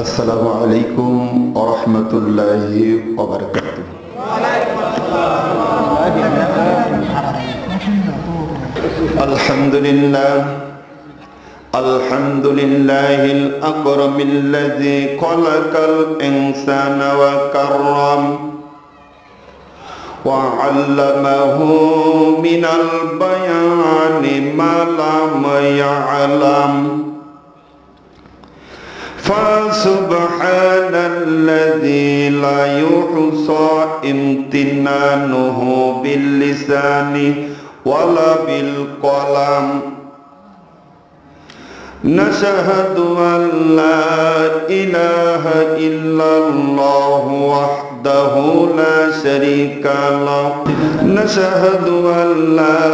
আসসালামু আলাইকুম ওয়া রাহমাতুল্লাহি ওয়া বারাকাতুহু। আলহামদুলিল্লাহ আলহামদুলিল্লাহিল আকরামিল্লাযী খালাকাল ইনসানা ওয়া কাররাম ওয়া আল্লামাহু মিনাল বায়ানি মা লাম ইয়ালাম। فسبحان الذي لا يحصى امتنانه باللسان ولا بالقلم. نشهد أن لا إله إلا الله وحده لا شريك له. نشهد أن لا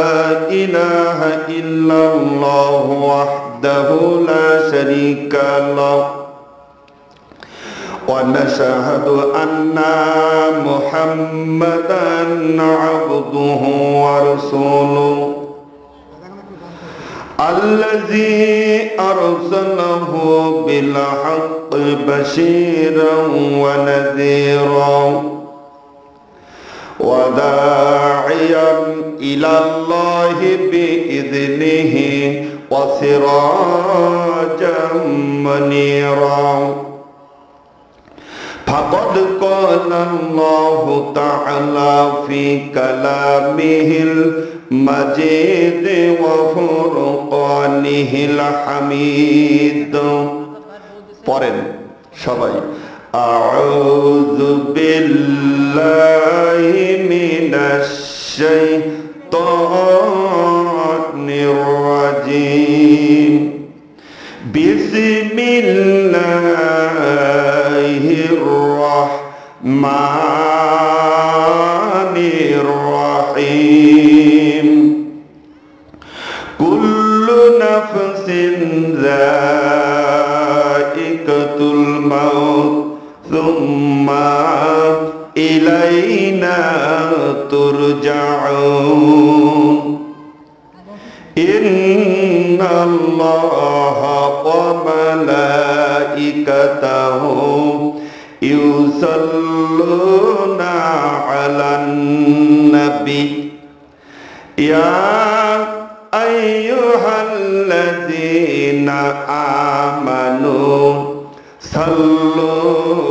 إله إلا الله وحده لا شريك له. ونشهد أن محمدًا عبده ورسوله الذي أرسله بالحق بشيرا ونذيرا وداعيا إلى الله بإذنه وسراجا منيرا. فقد قال الله تعالى في كلامه المجيد وفرقانه الحميد. পড়েন সবাই أعوذ بالله من الشيطان الرجيم. بسم الله الرحمن الرحيم. كل نفس ذائقة الموت ثم إلينا ترجعون. إن الله وملائكته يصلون على النبي يا أيها الذين آمنوا صلوا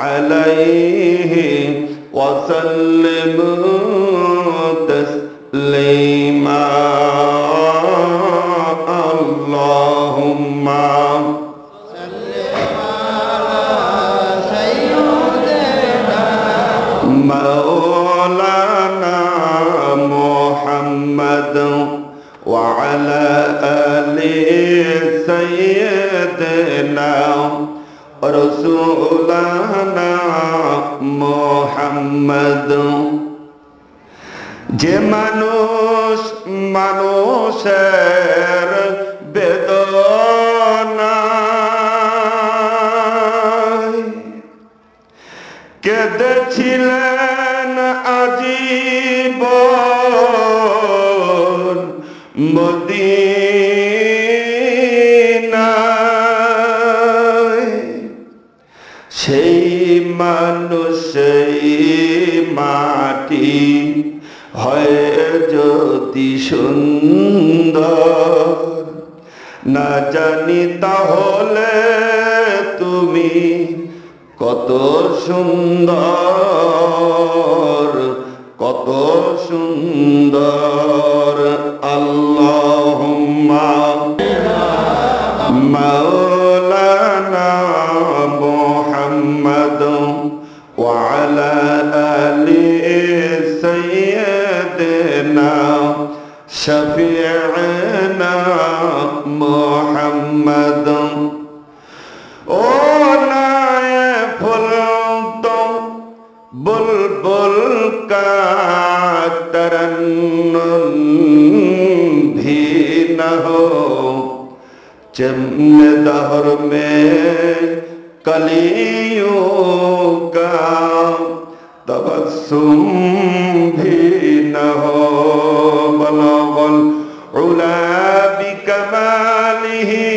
عليه وسلموا تسليما. اللهم مولانا محمد وعلى آل سيدنا رسولنا محمد. যে মানুষ মানুষের বেদনায় কেঁদেছিলেন আজীবন মদিনায়, সেই মানুষ সেই মাটি হয় যদি সুন্দর, না জানি তাহলে তুমি কত সুন্দর কত সুন্দর. আল্লাহুম্মা মাওলানা মুহাম্মদ ওয়া আলা আলি সাইয়্যিদিনা শাফি'না মুহাম্মদ. ও নায়ে ফুল তুম বুলবুল का तरन्नुम भी न हो, चमन दहर में कलियों का तबस्सुम भी न हो. बलगल उला बिकमालिही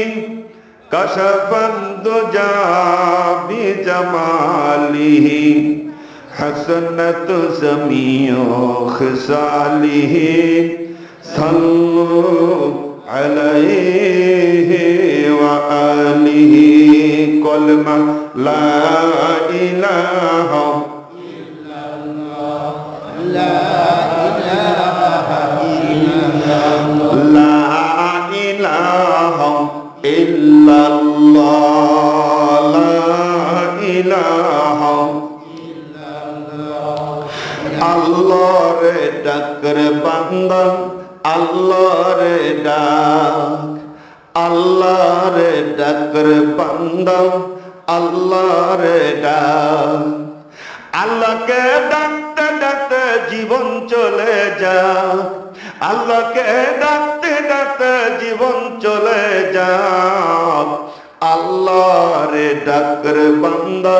कशफन दुजा बिजमालिही हसनत जमीओ खिसालिही सल्लु अलैहि व आलिही कलमा ला इलाहा इल्लल्लाह ला इलाहा इल्लल्लाह ला इलाहा इल्लल्लाह ला इलाहा अल्लाह रे डकर बंदा अल्लाह रे डाक अल्लाह रे डकर बंदा अल्लाह रे डाक अल्लाह के डाकते डाकते जीवन चले जा अल्लाह के डाकते डाकते जीवन चले जा अल्लाह रे डकर बंदा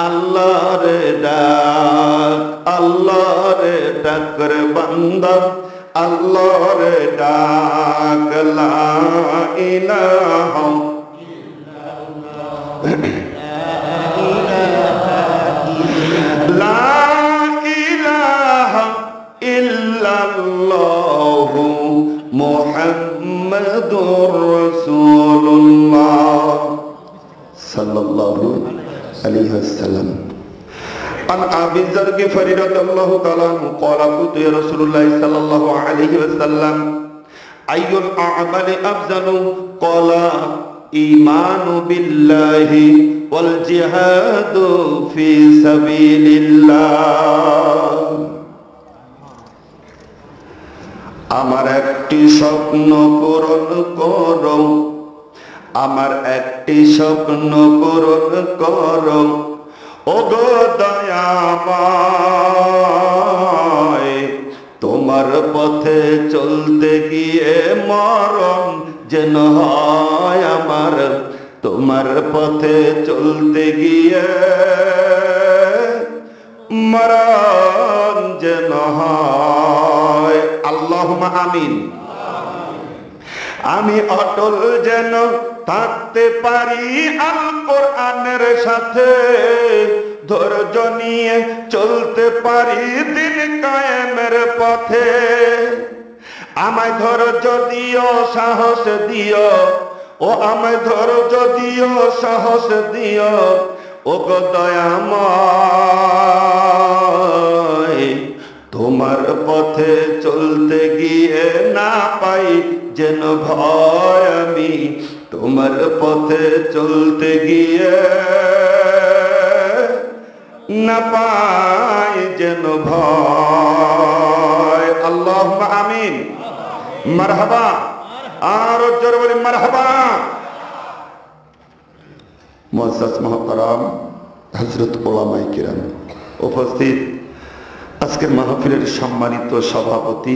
अल्लाह रे डाक अल्लाह रे डकर बंदा अल्लाह रे डाक ला इलाहा ला इलाहा इल्लल्लाह मुहम्मदुर रसूलुल्लाह सल्लल्लाहु अलैहि वसल्लम अन अबी ज़र गिफ़ारी रज़ियल्लाहु तआला अन्हु क़ाल क़ुलतु या रसूलुल्लाह सल्लल्लाहु अलैहि वसल्लम अय्युल अअमालि अफ़ज़लु क़ाल ईमानु बिल्लाहि वल जिहादु फी साबिलिल्लाह আমার একটি স্বপ্ন পূরণ করো আমার একটি স্বপ্ন পূরণ করো ওগো দয়াময় তোমার পথে চলতে গিয়ে মরণ যেন হয় আমার তোমার পথে চলতে গিয়ে মরণ যেন হয় আল্লাহুম্মা আমিন আমি অটল যেন থাকতে পারি আল কোরআনের সাথে ধৈর্য নিয়ে চলতে পারি দিন কায়েমের পথে আমায় ধৈর্য দিও সাহস দিও ও আমায় ধৈর্য দিও সাহস দিও ও গো দয়াময় তোমার পথে চলতে গিয়ে না পাই যেন ভয় আমি তোমার পথে চলতে গিয়ে না পাই যেন ভয় আল্লাহুম্মা আমিন মারহাবা আর জোরে বলি মারহাবা মুআজ্জাজ মুহতারাম হযরত উলামায়ে কিরাম উপস্থিত আজকের মাহফিলের সম্মানিত সভাপতি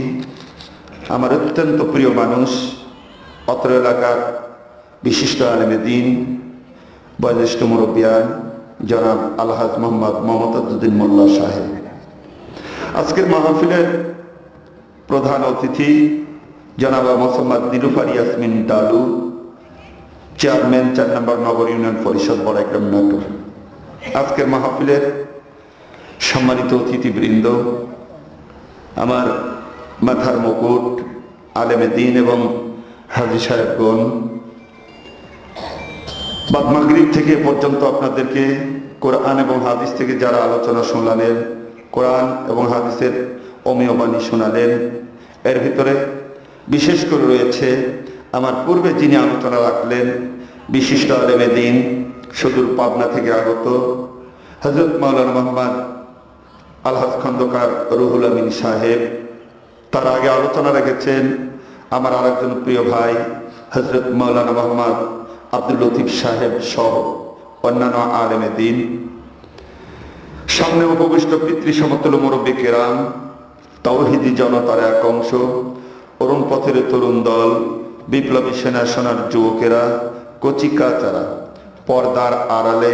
আমার অত্যন্ত প্রিয় মানুষ অত্র এলাকার বিশিষ্ট আলেমে দ্বীন বয়োজ্যেষ্ঠ মুরব্বিয়ান জনাব আলহাজ মোহাম্মদ মমতাজউদ্দিন মোল্লা সাহেব আজকের মাহফিলের প্রধান অতিথি জনাব মোহাম্মদ নিলুফার ইয়াসমিন ডালু চেয়ারম্যান ৪ নম্বর নগর ইউনিয়ন পরিষদ বড়াইগ্রাম নাটোর আজকের মাহফিলের সম্মানিত অতিথিবৃন্দ আমার মাথার মুকুট আলেমে দ্বীন এবং হাজী সাহেবগণ বাদ মাগরিব থেকে পর্যন্ত আপনাদেরকে কোরআন এবং হাদিস থেকে যারা আলোচনা শুনলেন কোরআন এবং হাদিসের অমীয় বাণী শোনালেন এর ভিতরে বিশেষ করে রয়েছে আমার পূর্বে যিনি আলোচনা রাখলেন বিশিষ্ট আলেমে দ্বীন সুদূর পাবনা থেকে আগত হযরত মাওলানা মুহাম্মদ আলহাজ খন্দকার রুহুল আমিন সাহেব তার আগে আলোচনা রেখেছেন আমার আরেকজন প্রিয় ভাই হযরত মাওলানা মুহাম্মদ আব্দুল লতিফ সাহেব সহ অন্যান্য আলেমে দ্বীন সামনে উপবিষ্ট পিতৃ সমতুল্য মুরব্বী কেরাম তাওহীদি জনতার এক অংশ অরুণ পথের তরুণ দল বিপ্লবী সেনা সোনার যুবকেরা কচি কাচারা পর্দার আড়ালে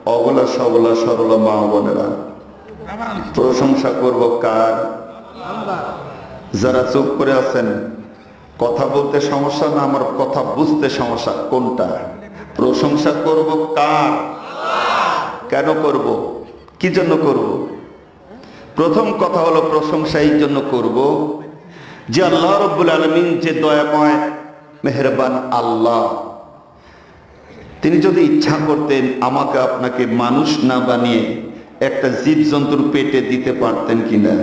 অবলা সবলা সরল মা বোনেরা প্রশংসা করব কার যারা চুপ করে আছেন কথা বলতে সমস্যা না আমার কথা বুঝতে সমস্যা কোনটা প্রশংসা করব কার কেন করব? কি জন্য করব? প্রথম কথা হলো প্রশংসা এই জন্য করব যে আল্লাহ রাব্বুল আলামিন যে দয়াময় মেহেরবান আল্লাহ, তিনি যদি ইচ্ছা করতেন আমাকে আপনাকে মানুষ না বানিয়ে একটা জীবজন্তুর পেটে দিতে পারতেন কিনা?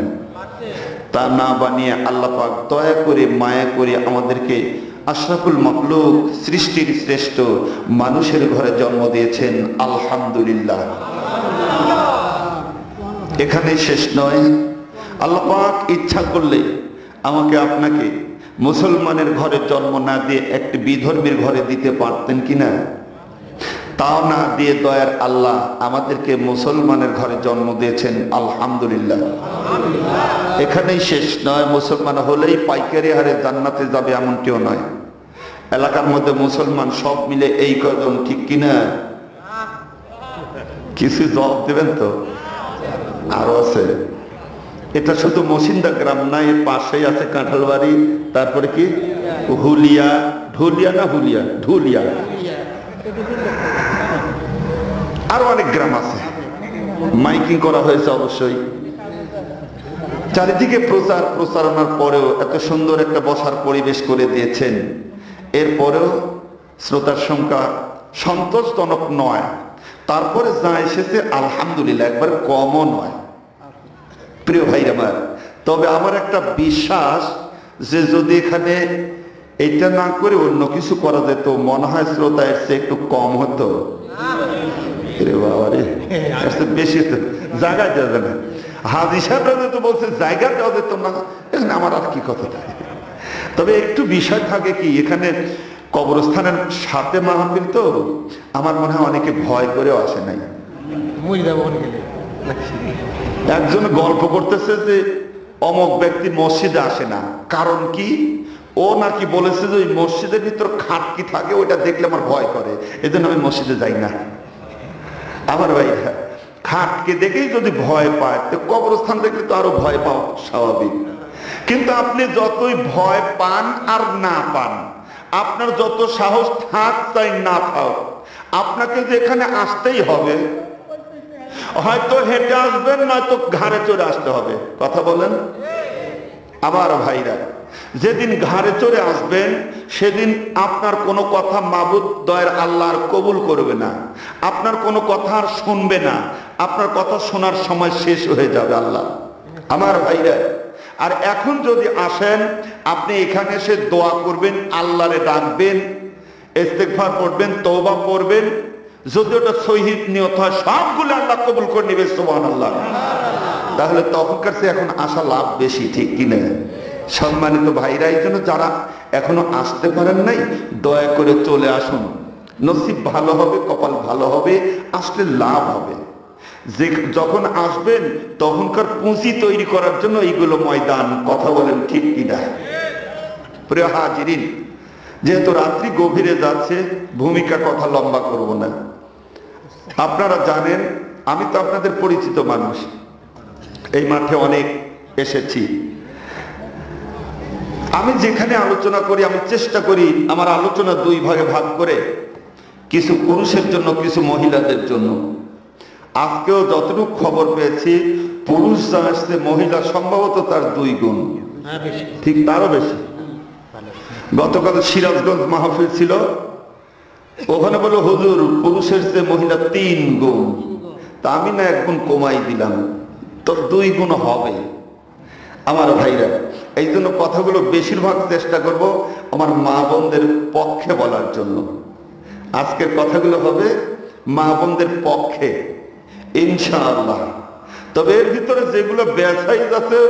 তা না বানিয়ে আল্লাহ পাক দয়া করে মায়া করে আমাদেরকে আশরাফুল মাখলুক সৃষ্টির শ্রেষ্ঠ মানুষের ঘরে জন্ম দিয়েছেন। আলহামদুলিল্লাহ। এখানেই শেষ নয়, আল্লাহ পাক ইচ্ছা করলে আমাকে আপনাকে মুসলমানের ঘরে জন্ম না দিয়ে একটি বিধর্মীর ঘরে দিতে পারতেন কিনা? তাও না দিয়ে দয়ার আল্লাহ আমাদেরকে মুসলমানের ঘরে জন্ম দিয়েছেন। আলহামদুলিল্লাহ। এখানেই শেষ নয়, মুসলমান হলেই পাইকারি হারে জান্নাতে যাবে এমনটিও নয়। এলাকার মধ্যে মুসলমান সব মিলে এই কজন, ঠিক কিনা? কিছু জবাব দেবেন তো? আরো আছে। এটা শুধু মসিন্দা গ্রাম না, এর পাশেই আছে কাঁঠালবাড়ি, তারপরে কি হুলিয়া, ঢুলিয়া না হুলিয়া, ঢুলিয়া, আরো অনেক গ্রাম আছে। মাইকিং করা হয়েছে অবশ্যই। চারিদিকে প্রচারণার পরেও এত সুন্দর একটা বসার পরিবেশ করে দিয়েছেন, এরপরেও শ্রোতার সংখ্যা সন্তোষজনক নয়। তারপরে যা এসেছে আলহামদুলিল্লাহ, একবার কমও নয়। প্রিয় ভাইরা আমার, তবে আমার একটা বিশ্বাস যে যদি এখানে এটা না করে অন্য কিছু করা যেত, মনে হয় শ্রোতা এর চেয়ে একটু কম হতো। বেশি জায়গা দেওয়া যাবে না। হাজী সাহেবরা তো বলছে জায়গা দেওয়া যেত না, এখানে আমার আর কি কথা থাকে। তবে একটু বিষয় থাকে কি, এখানে কবরস্থানের সাথে মাহফিল তো, আমার মনে হয় অনেকে ভয় করেও আসে নাই। একজন গল্প করতেছে যে অমুক ব্যক্তি মসজিদে আসে না, কারণ কি? ও নাকি বলেছে যে ওই মসজিদের ভিতর খাট কি থাকে ওইটা দেখলে আমার ভয় করে, এজন্য আমি মসজিদে যাই না। আমার ভাইরা, খাটকে দেখেই যদি ভয় পায় তো কবরস্থান দেখলে তো আরো ভয় পাওয়া স্বাভাবিক। কিন্তু আপনি যতই ভয় পান আর না পান, আপনার যত সাহস থাক তাই না থাক, আপনাকে যে এখানে আসতেই হবে। হয়তো হেঁটে আসবেন, নয়তো ঘাড়ে চড়ে আসতে হবে। কথা বলেন। আবার ভাইরা, যেদিন ঘাড়ে চড়ে আসবেন সেদিন আপনার কোনো কথা মাবুদ দয়ার আল্লাহ আর কবুল করবে না, আপনার কোনো কথা আর শুনবে না, আপনার কথা শোনার সময় শেষ হয়ে যাবে আল্লাহ। আমার ভাইরা, আর এখন যদি আসেন, আপনি এখানে এসে দোয়া করবেন, আল্লাহরে ডাকবেন, ইস্তেগফার পড়বেন, তওবা পড়বেন, যদি ওটা শহীদ নিয়ত হয় সবগুলো আল্লাহ কবুল করে নেবে। সুবহানাল্লাহ। তাহলে তখনকার চেয়ে এখন আসা লাভ বেশি, ঠিক কিনা? সম্মানিত ভাইরা, এই জন্য যারা এখনো আসতে পারেন নাই, দয়া করে চলে আসুন। নসিব ভালো হবে, কপাল ভালো হবে, আসলে লাভ হবে। যে যখন আসবেন তখনকার পুঁজি তৈরি করার জন্য এইগুলো ময়দান। কথা বলেন, ঠিক কিনা? প্রিয় হাজিরিন, যেহেতু রাত্রি গভীরে যাচ্ছে, ভূমিকা কথা লম্বা করব না। আপনারা জানেন আমি তো আপনাদের পরিচিত মানুষ, এই মাঠে অনেক এসেছি। আমি যেখানে আলোচনা করি, আমি চেষ্টা করি আমার আলোচনা দুই ভাগে ভাগ করে, কিছু পুরুষের জন্য, কিছু মহিলাদের জন্য। আজকেও যতটুকু খবর পেয়েছি, পুরুষ যা আসছে, মহিলা সম্ভবত তার 2 গুণ, ঠিক তারও বেশি। গতকাল সিরাজগঞ্জ মাহফিল ছিল, ওখানে বলল হুজুর পুরুষের চেয়ে মহিলা 3 গুণ। তা আমি না 1 গুণ কমাই দিলাম, তো 2 গুণ হবে। আমার ভাইরা, এই জন্য কথাগুলো বেশিরভাগ চেষ্টা করব আমার মা বোনদের পক্ষে বলার জন্য। আজকের কথাগুলো হবে মা বোনদের পক্ষে ইনশাআল্লাহ। তবে এর ভিতরে যেগুলো বেসাইজ আছে,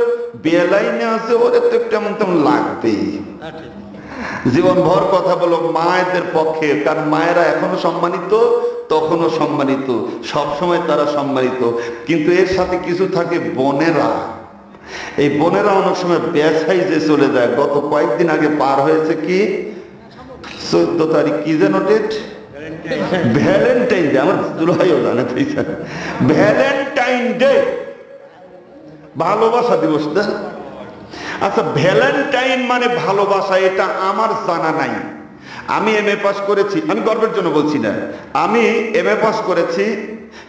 বেলাইনে আছে, ওরে তো তেমন তেমন লাগবেই। জীবন ভর কথা বলো মায়েদের পক্ষে, কারণ মায়েরা এখনো সম্মানিত, তখনও সম্মানিত, সবসময় তারা সম্মানিত। কিন্তু এর সাথে কিছু থাকে বোনেরা, এই বোনেরা অনেক সময় বেসাইজে চলে যায়। গত কয়েকদিন আগে পার হয়েছে কি 14 তারিখ, কি যেন ডেট, ভ্যালেন্টাইন ডে। আমার দুলাইও জানে, ভ্যালেন্টাইন ডে, ভালোবাসা দিবস না? আচ্ছা, ভ্যালেন্টাইন মানে ভালোবাসা, এটা আমার জানা নাই। আমি MA পাস করেছি, আমি গর্বের জন্য বলছি না, আমি MA পাস করেছি,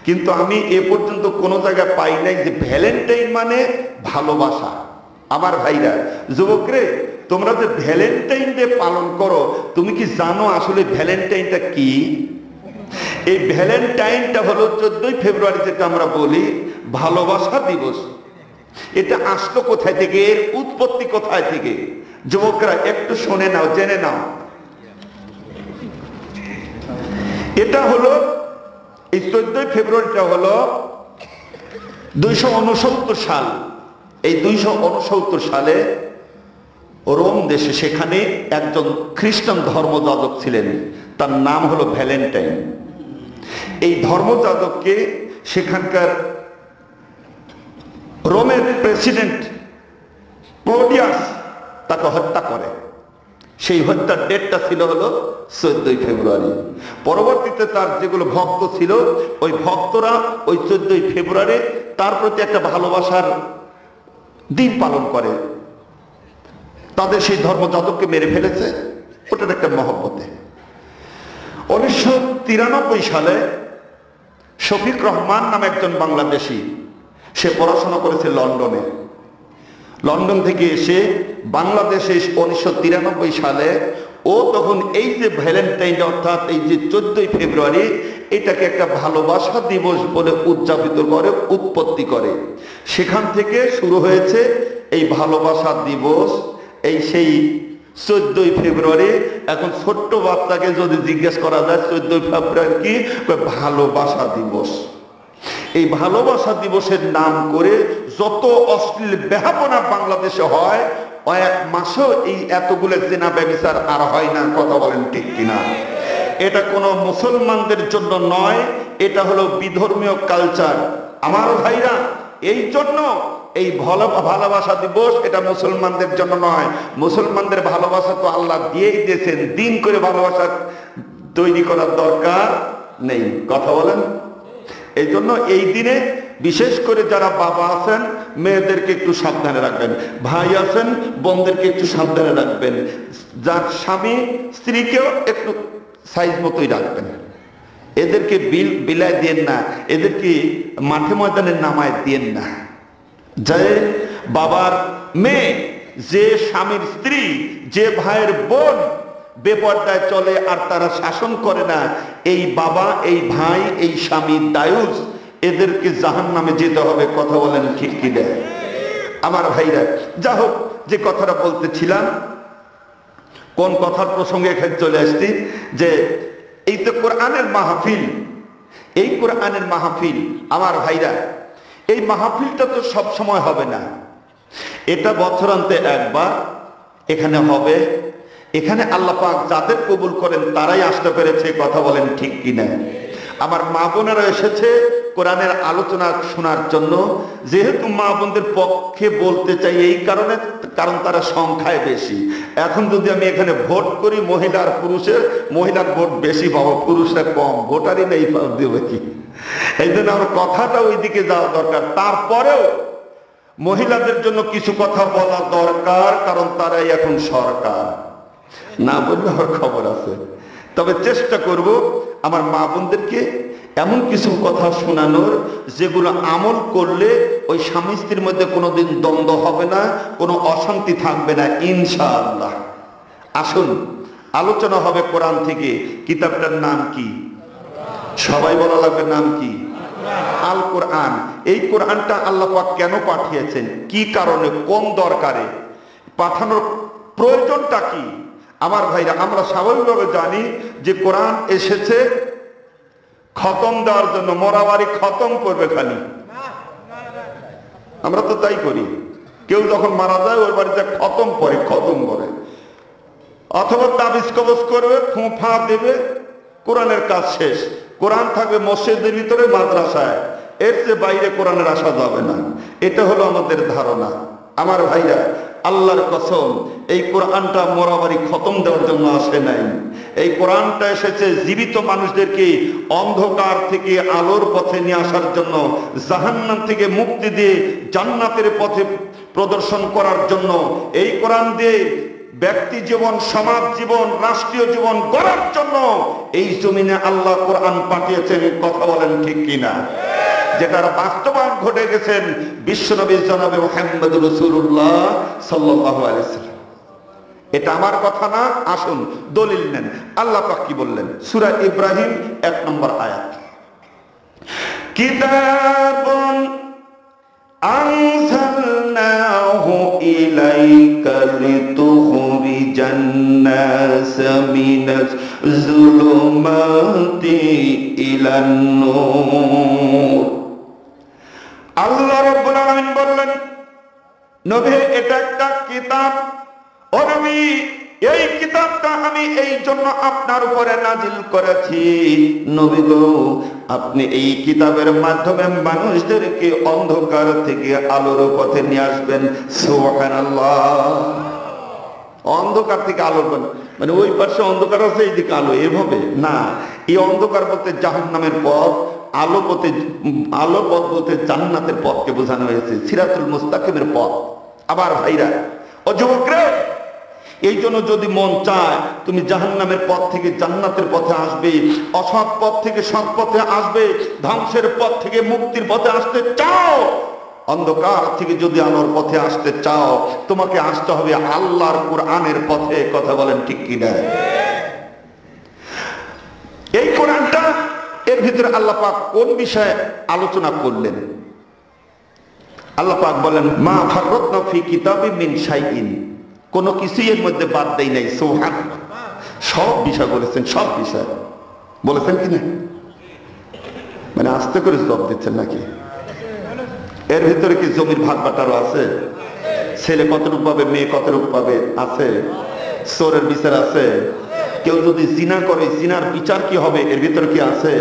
কিন্তু আমি এ পর্যন্ত কোনো জায়গায় পাই নাই যে ভ্যালেন্টাইন মানে ভালোবাসা। আমার ভাইরা, যুবকরে, তোমরা যে ভ্যালেন্টাইন ডে পালন করো, তুমি কি জানো আসলে ভ্যালেন্টাইনটা কি? এই ভ্যালেন্টাইনটা হলো 14ই ফেব্রুয়ারি, যেটা আমরা বলি ভালোবাসা দিবস। এটা আসলো কোথায় থেকে, এর উৎপত্তি কোথায় থেকে? যুবকরা একটু শুনে নাও, জেনে নাও। এটা হলো, এই 14ই ফেব্রুয়ারিটা হলো 269 সাল। এই 269 সালে রোম দেশে, সেখানে একজন খ্রিস্টান ধর্মযাজক ছিলেন, তার নাম হলো ভ্যালেন্টাইন। এই ধর্মযাজককে সেখানকার রোমের প্রেসিডেন্ট ক্লোডিয়াস তাকে হত্যা করে। সেই হত্যার ডেটটা ছিল হলো 14ই ফেব্রুয়ারি। পরবর্তীতে তার যেগুলো ভক্ত ছিল, ওই ভক্তরা ওই 14ই ফেব্রুয়ারি তার প্রতি একটা ভালোবাসার দিন পালন করে। তাদের সেই ধর্মযাজককে মেরে ফেলেছে, ওটার একটা মহব্বতে। 1993 সালে শফিক রহমান নামে একজন বাংলাদেশি, সে পড়াশোনা করেছে লন্ডনে। লন্ডন থেকে এসে বাংলাদেশে 1993 সালে ও তখন এই যে ভ্যালেন্টাইন, অর্থাৎ এই যে 14ই ফেব্রুয়ারি, এটাকে একটা ভালোবাসা দিবস বলে উদযাপিত করে, উৎপত্তি করে। সেখান থেকে শুরু হয়েছে এই ভালোবাসা দিবস। এই সেই 14ই ফেব্রুয়ারি। এখন ছোট্ট বাচ্চাকে যদি জিজ্ঞেস করা যায় 14ই ফেব্রুয়ারি কি, ভালোবাসা দিবস। এই ভালোবাসা দিবসের নাম করে যত অশ্লীল বেহাপনা বাংলাদেশে হয়, এক মাসেও এই এতগুলো জেনা ব্যভিচার আর হয় না। কথা বলেন ঠিক কিনা? এটা কোনো মুসলমানদের জন্য নয়, এটা হলো বিধর্মীয় কালচার। আমার ভাইরা, এই জন্য এই ভালোবাসা দিবস এটা মুসলমানদের জন্য নয়। মুসলমানদের ভালোবাসা তো আল্লাহ দিয়েই দিয়েছেন, দিন করে ভালোবাসা তৈরি করার দরকার নেই। কথা বলেন? এই জন্য এই দিনে বিশেষ করে যারা বাবা আছেন, মেয়েদেরকে একটু সাবধানে রাখবেন, ভাই আছেন, বোনদেরকে একটু সাবধানে রাখবেন, যার স্বামী স্ত্রীকেও একটু সাইজ মতোই রাখবেন। এদেরকে বিলায় দিয়েন না, এদেরকে মাঠে ময়দানে নামায় দিয়েন না। যে বাবার মেয়ে, যে স্বামীর স্ত্রী, যে ভাইয়ের বোন বেপর্দায় চলে আর তারা শাসন করে না, এই বাবা, এই ভাই, এই স্বামী দায়ুস, এদেরকে জাহান্নামে যেতে হবে। কথা বলেন ঠিক কি না? আমার ভাইরা, যা হোক, যে কথাটা বলতেছিলাম, কোন কথার প্রসঙ্গে এখানে চলে আসছি, যে এই তো কোরআনের মাহফিল, এই কোরআনের মাহফিল। আমার ভাইরা, এই মাহফিলটা তো সব সময় হবে না, এটা বছরান্তে একবার এখানে হবে। এখানে আল্লাহ পাক যাদের কবুল করেন তারাই আসতে পেরেছে। কথা বলেন ঠিক কিনা? আমার মা বোনেরা এসেছে কোরআনের আলোচনা শোনার জন্য। যেহেতু মা বোনদের পক্ষে বলতে চাই এই কারণে, কারণ তারা সংখ্যায় বেশি। এখন যদি আমি এখানে ভোট করি মহিলার পুরুষের, মহিলার ভোট বেশি পাবো, পুরুষরা কম, ভোটারই নেই, দেবে কি? এই জন্য আমার কথাটা ওই দিকে যাওয়া দরকার। তারপরেও মহিলাদের জন্য কিছু কথা বলা দরকার, কারণ তারাই এখন সরকার। না বললে আমার খবর আছে। তবে চেষ্টা করব আমার মা বোনদেরকে এমন কিছু কথা শোনানোর, যেগুলো আমল করলে ওই স্বামী স্ত্রীর মধ্যে কোনোদিন দ্বন্দ্ব হবে না, কোনো অশান্তি থাকবে না, ইনশাআল্লাহ। আসুন, আলোচনা হবে কোরআন থেকে। কিতাবটার নাম কি? সবাই বলা লাগবে, নাম কি? আল কোরআন। এই কোরআনটা আল্লাহ পাক কেন পাঠিয়েছেন, কি কারণে, কোন দরকারে পাঠানোর প্রয়োজনটা কি? আমার ভাইরা, আমরা স্বাভাবিকভাবে জানি যে কোরআন এসেছে খতম দেওয়ার জন্য, মরাবাড়ি খতম করবে খালি। আমরা তো তাই করি। কেউ যখন মারা যায় ওর বাড়িতে খতম করে, খতম করে, অথবা তাবিজ কবজ করবে, ফুঁফা দেবে, কোরআনের কাজ শেষ। কোরআন থাকবে মসজিদের ভিতরে, মাদ্রাসায়, এর চেয়ে বাইরে কোরআনের আসা যাবে না। এটা হলো আমাদের ধারণা। আমার ভাইরা, আল্লাহর কসম, এই কোরআনটা মরাবাড়ি খতম দেওয়ার জন্য আসে নাই। এই কোরআনটা এসেছে জীবিত মানুষদেরকে অন্ধকার থেকে আলোর পথে নিয়ে আসার জন্য, জাহান্নাম থেকে মুক্তি দিয়ে জান্নাতের পথে প্রদর্শন করার জন্য। এই কোরআন দিয়ে ব্যক্তি জীবন, সমাজ জীবন, রাষ্ট্রীয় জীবন গড়ার জন্য এই জমিনে আল্লাহ কোরআন পাঠিয়েছেন। কথা বলেন ঠিক কিনা? যেটার বাস্তবায়ন ঘটে গেছেন বিশ্বনবী জনাবে মুহাম্মদ রাসূলুল্লাহ সাল্লাল্লাহু আলাইহি ওয়াসাল্লাম। এটা আমার কথা না, আসুন দলিল নেন। আল্লাহ পাক কি বললেন? সূরা ইব্রাহিম 1 নম্বর আয়াত, কিতাবুন আনজালনাহু ইলাইকা লিতুখরিজান নাস মিনাজ যুলুমাতি ইলান নূর। আল্লাহ রাব্বুল আলামিন বললেন, নবী এটা একটা কিতাব। ও নবী, এই কিতাবটা আমি এই জন্য আপনার উপরে নাজিল করেছি। নবী গো, আপনি এই কিতাবের মাধ্যমে মানুষদেরকে অন্ধকার থেকে আলোর পথে নিয়ে আসবেন। সুবহানাল্লাহ। অন্ধকার থেকে আলোর পথে মানে ওই পাশে অন্ধকার আছে, এইদিকে আলো, এভাবে না। এই অন্ধকার বলতে জাহান্নামের পথ, আলো পথে, আলো পথ বলতে জান্নাতের পথকে বোঝানো হয়েছে, সিরাতুল মুস্তাকিমের পথ। আবার ভাইরা ও যুবকরা, এই জন্য যদি মন চায় তুমি জাহান্নামের পথ থেকে জান্নাতের পথে আসবে, অসৎ পথ থেকে সৎ পথে আসবে, ধ্বংসের পথ থেকে মুক্তির পথে আসতে চাও, অন্ধকার থেকে যদি আলোর পথে আসতে চাও, তোমাকে আসতে হবে আল্লাহর কোরআনের পথে। কথা বলেন ঠিক কিনা? এই কোরআনটা, এর ভিতরে আল্লাহ পাক কোন বিষয়ে আলোচনা করলেন? আল্লাহ পাক বলেন, মা ফাররাতনা ফি কিতাবিন মিন শাইইন, কোনো কিছুই এর মধ্যে বাদ দেই নাই। সুবহানাল্লাহ। সব বিষয় বলেছেন, সব বিষয় বলেছেন কিনা? মানে আস্তে করে জবাব দিচ্ছেন নাকি? এর ভিতরে কি জমির ভাগ বাটারও আছে? ছেলে কতটুকু পাবে, মেয়ে কতটুকু পাবে আছে? চোরের বিচার আছে? কেউ যদি জিনা করে, জিনার বিচার কি হবে, এর ভিতরে কি আছে?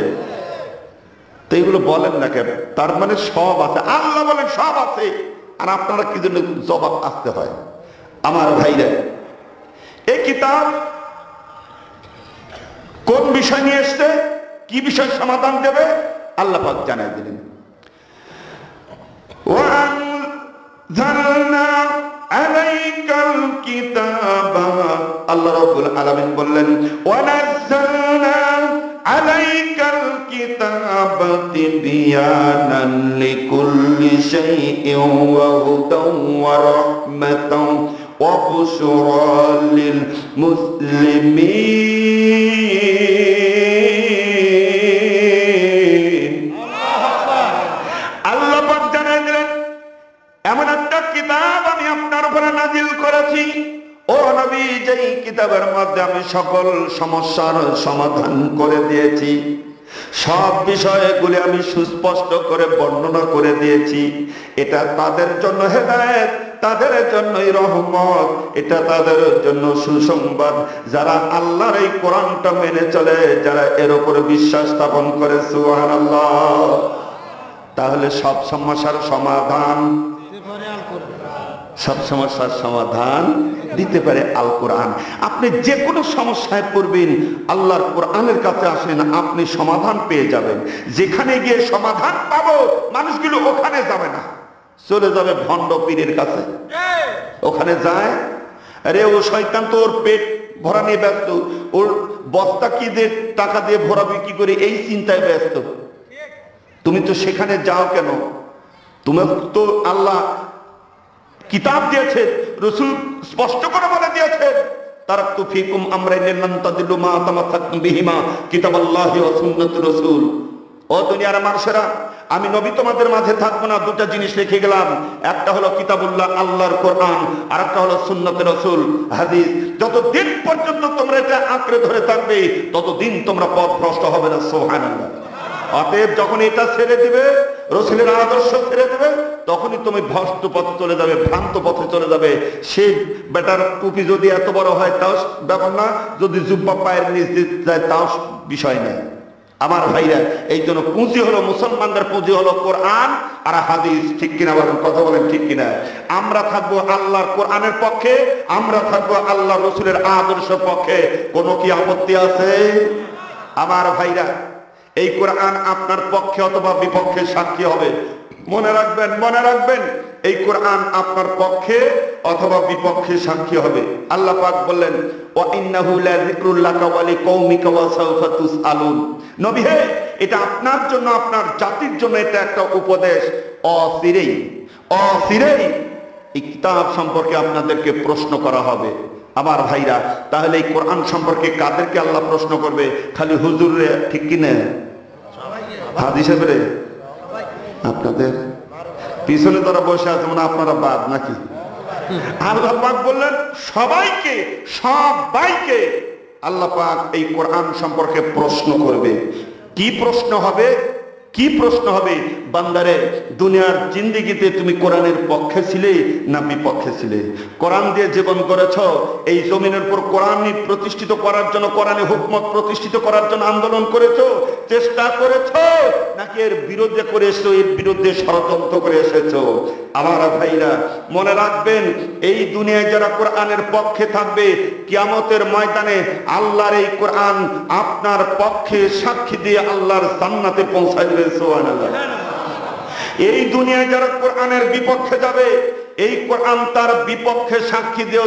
তো এগুলো বলেন না কেন? তার মানে সব আছে। আল্লাহ বলেন সব আছে, আর আপনারা কি জন্য জবাব আসতে হয়? আমার ভাইরা, এই কিতাব কোন বিষয় নিয়ে এসছে, কি বিষয় সমাধান দেবে, আল্লাহ পাক জানাই দিলেন। ওয়ানজালনা আলাইকাল কিতাবা, আল্লাহ রাব্বুল আলামিন বললেন, ওয়ানাজ্জালনা আলাইকাল কিতাবা তিবয়ানান লিকুল্লি শাইইন ওয়া হুদান ওয়া রাহমাতান ওয়া বুশরা লিল মুসলিমিন। আল্লাহ পাক জানাই দিলেন, এমন একটা কিতাব আমি আপনার উপরে নাজিল করেছি ও নবী, যেই কিতাবের মধ্যে আমি সকল সমস্যার সমাধান করে দিয়েছি, সব বিষয়গুলি আমি সুস্পষ্ট করে বর্ণনা করে দিয়েছি। এটা তাদের জন্য হেদায়েত, তাদের জন্যই রহমত, এটা তাদের জন্য সুসংবাদ যারা আল্লাহর এই কোরআনটা মেনে চলে, যারা এর উপরে বিশ্বাস স্থাপন করে। সুবহানাল্লাহ। তাহলে সব সমস্যার সমাধান, সব সমস্যার সমাধান দিতে পারে আল কোরআন। আপনি যে কোনো সমস্যায় পড়বেন, আল্লাহর কোরআনের কাছে আসেন, আপনি সমাধান পেয়ে যাবেন। যেখানে গিয়ে সমাধান পাবো, মানুষগুলো ওখানে যাবে না, চলে যাবে ভণ্ড পীরের কাছে। ওখানে যায়, আরে ও শয়তান তো ওর পেট ভরা নিয়ে ব্যস্ত, ওর বস্তা কি দিয়ে টাকা দিয়ে ভরাবে কি করে, এই চিন্তায় ব্যস্ত। তুমি তো সেখানে যাও কেন? তোমার তো আল্লাহ কিতাব দিয়েছে, রাসূল স্পষ্ট করে বলে দিয়েছে, তারাকতু ফীকুম আমরাইন লান তাদিল্লু মা তামাসসাকতুম বিহিমা কিতাবাল্লাহি ওয়া সুন্নাতুর রাসূল। ও দুনিয়ার মানুষেরা, আমি নবী তোমাদের মাঝে থাকবো না, দুটো জিনিস রেখে গেলাম। একটা হলো কিতাবুল্লাহ, আল্লাহর কোরআন, আর একটা হলো সুন্নাতুর রাসূল, হাদিস। যতদিন পর্যন্ত তোমরা এটা আঁকড়ে ধরে থাকবে, ততদিন তোমরা পথভ্রষ্ট হবে না। সুবহানাল্লাহ। অতএব যখন এটা ছেড়ে দিবে, রাসূলের আদর্শ ছেড়ে দিবে, তখনই তুমি ভ্রষ্ট পথে চলে যাবে, ভ্রান্ত পথে চলে যাবে। সে বেটার টুপি যদি এত বড় হয় তাও ব্যাপার না, যদি জুব্বা পায়ের নিচ দিয়ে যায় তাও বিষয় নেই। আমার ভাইরা, এই জন্য পুঁজি হলো, মুসলমানদের পুঁজি হলো কোরআন আর হাদিস। ঠিক কিনা বলেন? কথা বলেন ঠিক কিনা? আমরা থাকবো আল্লাহর কোরআনের পক্ষে, আমরা থাকবো আল্লাহ রাসূলের আদর্শের পক্ষে। কোনো কি আপত্তি আছে? আমার ভাইরা, এই কোরআন আপনার পক্ষে অথবা বিপক্ষে সাক্ষী হবে। মনে রাখবেন, মনে রাখবেন, এই কোরআন আপনার পক্ষে অথবা বিপক্ষে সাক্ষী হবে। আল্লাহ পাক বললেন, ওয়া ইন্নাহু লাযিকরুল লাকা ওয়া লিকাওমিকা ওয়া সাওফা তুসআলুন। নবী হে, এটা আপনার জন্য, আপনার জাতির জন্য এটা একটা উপদেশ। অচিরেই এই কিতাব সম্পর্কে আপনাদেরকে প্রশ্ন করা হবে। আমার ভাইরা, তাহলে এই কোরআন সম্পর্কে কাদেরকে আল্লাহ প্রশ্ন করবে? খালি হুজুরে, ঠিক কিনা? হাদিস সাহেবরে, আপনাদের পিছনে তারা বসে আছে মানে আপনারা বাদ নাকি? আল্লাহ পাক বললেন সবাইকে, সবাইকে আল্লাহ পাক এই কোরআন সম্পর্কে প্রশ্ন করবে। কি প্রশ্ন হবে? কি প্রশ্ন হবে? বান্দারে, দুনিয়ার জিন্দেগিতে তুমি কোরআনের পক্ষে ছিলে না বিপক্ষে ছিলে? কোরআন দিয়ে জীবন করেছ, এই জমিনের উপর কোরআন প্রতিষ্ঠিত করার জন্য, কোরআনে হুকমত প্রতিষ্ঠিত করার জন্য আন্দোলন করেছ, চেষ্টা করেছ, নাকি এর বিরুদ্ধে করে এসেছো, এর বিরুদ্ধে ষড়যন্ত্র করে এসেছো? আমার ভাইরা, মনে রাখবেন, এই দুনিয়ায় যারা কোরআনের পক্ষে থাকবে, কিয়ামতের ময়দানে আল্লাহর এই কোরআন আপনার পক্ষে সাক্ষী দিয়ে আল্লাহর জান্নাতে পৌঁছায় দেবে। সুবহানাল্লাহ। এই দুনিয়ায় যারা কোরআনের বিপক্ষে যাবে, এই কোরআন তার বিপক্ষে সাক্ষী দিয়ে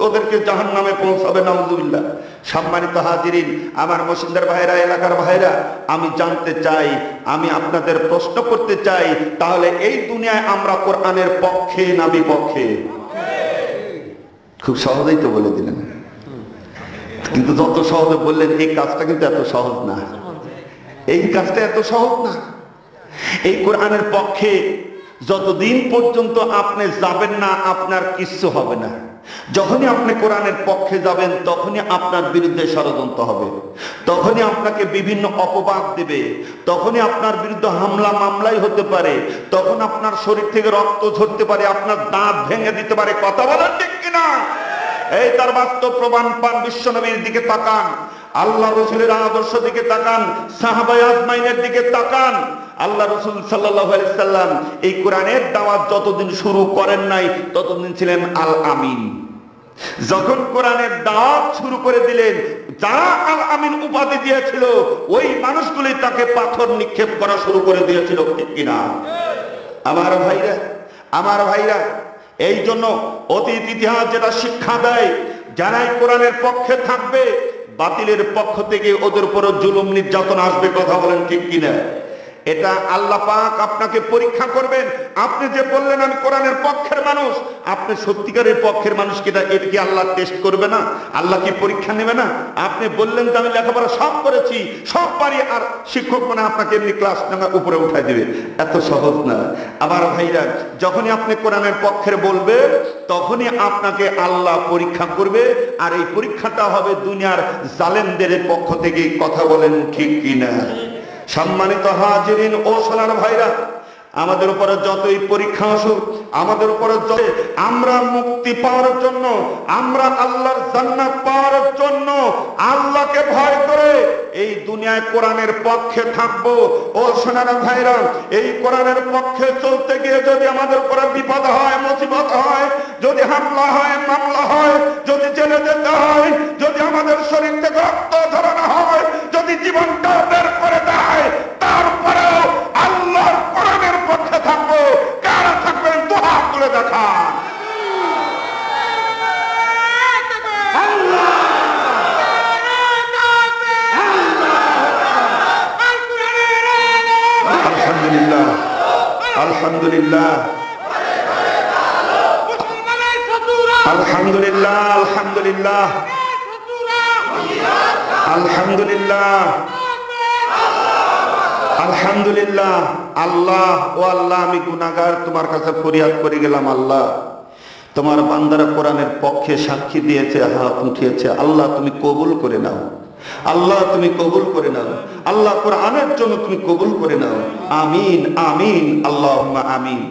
ওদেরকে জাহান্নামে পৌঁছাবে। নাউজুবিল্লাহ। সম্মানিত হাজিরিন, আমার মসজিদের ভাইরা, এলাকার ভাইরা, আমি জানতে চাই, আমি আপনাদের প্রশ্ন করতে চাই, তাহলে এই দুনিয়ায় আমরা কোরআনের পক্ষে না বিপক্ষে? খুব সহজেই তো বলে দিলেন, কিন্তু যত সহজে বললেন এই কাজটা কিন্তু এত সহজ না। এই কাজটা এত সহজ না। এই কোরআনের পক্ষে যতদিন পর্যন্ত আপনি যাবেন না, আপনার কিচ্ছু হবে না। যখনই আপনি কোরআনের পক্ষে যাবেন, তখনই আপনার বিরুদ্ধে ষড়যন্ত্র হবে, তখনই আপনাকে বিভিন্ন অপবাদ দেবে, তখনই আপনার বিরুদ্ধে হামলা মামলাই হতে পারে, তখন আপনার শরীর থেকে রক্ত ঝরতে পারে, আপনার দাঁত ভেঙে দিতে পারে। কথা বলেন ঠিক কিনা? এই তার বাস্তব প্রমাণ পান। বিশ্ব নবীর দিকে তাকান, আল্লাহ রসুলের আদর্শ দিকে তাকান, সাহাবায়ে আজমাইনের দিকে তাকান। আল্লাহ রসুল সাল্লাল্লাহু আলাইহি সাল্লাম এই কোরআনের দাওয়াত যতদিন শুরু করেন নাই, ততদিন ছিলেন আল আমিন। যখন কোরআনের দাওয়াত শুরু করে দিলেন, যারা আল আমিন উপাধি দিয়েছিল, ওই মানুষগুলি তাকে পাথর নিক্ষেপ করা শুরু করে দিয়েছিল। ঠিক কিনা? আমার ভাইরা, আমার ভাইরা, এই জন্য অতীত ইতিহাস যেটা শিক্ষা দেয়, যারাই কোরআনের পক্ষে থাকবে, বাতিলের পক্ষ থেকে ওদের উপর জুলুম নির্যাতন আসবে। কথা বলেন ঠিক কিনা? এটা আল্লাহ পাক আপনাকে পরীক্ষা করবেন। আপনি যে বললেন আমি কোরআনের পক্ষের মানুষ, আপনি সত্যিকারের পক্ষের মানুষ কিনা, এটা কি আল্লাহ টেস্ট করবে না? আল্লাহ কি পরীক্ষা নেবে না? আপনি বললেন যে আমি লেখাপড়া সব করেছি, সব পারি, আর শিক্ষক মানে আপনাকে এমনি ক্লাস নেওয়া উপরে উঠাই দিবে। এত সহজ না। আমার ভাইরা, যখনই আপনি কোরআনের পক্ষের বলবেন, তখনই আপনাকে আল্লাহ পরীক্ষা করবে, আর এই পরীক্ষাটা হবে দুনিয়ার জালেমদের পক্ষ থেকে। কথা বলেন ঠিক কিনা? সম্মানিত হাজিরিন ও সোনার ভাইরা, আমাদের উপরে যতই পরীক্ষা আসুক, আমাদের উপরে যত, আমরা মুক্তি পাওয়ার জন্য, আমরা আল্লাহর জান্নাত পাওয়ার জন্য আল্লাহকে ভয় করে এই দুনিয়ায় কোরআনের পক্ষে থাকবো। ও সোনার ভাইরা, এই কোরআনের পক্ষে চলতে গিয়ে যদি আমাদের উপরে বিপদ হয়, মুসিবত হয়, যদি হামলা হয়, মামলা হয়, যদি জেলে যেতে হয়, যদি আমাদের শরীর থেকে রক্ত ঝরানো হয়, যদি জীবনটা বের করে দেয়, তারপরেও আল্লাহর কোরআনের পক্ষে থাকবো। কারা থাকবেন? দুহাত তুলে দেখান। আলহামদুলিল্লাহ, আলহামদুলিল্লাহ, আলহামদুলিল্লাহ, আলহামদুলিল্লাহ, আলহামদুলিল্লাহ, আলহামদুলিল্লাহ। আল্লাহ, ও আল্লাহ, আমি গুনাহগার, তোমার কাছে ফরিয়াদ করে গেলাম। আল্লাহ, তোমার বান্দারা কোরআনের পক্ষে সাক্ষী দিয়েছে, হাত উঠিয়েছে। আল্লাহ, তুমি কবুল করে নাও। আল্লাহ, তুমি কবুল করে নাও। আল্লাহ, কোরআনের জন্য তুমি কবুল করে নাও। আমিন, আমিন, আল্লাহুম্মা আমিন।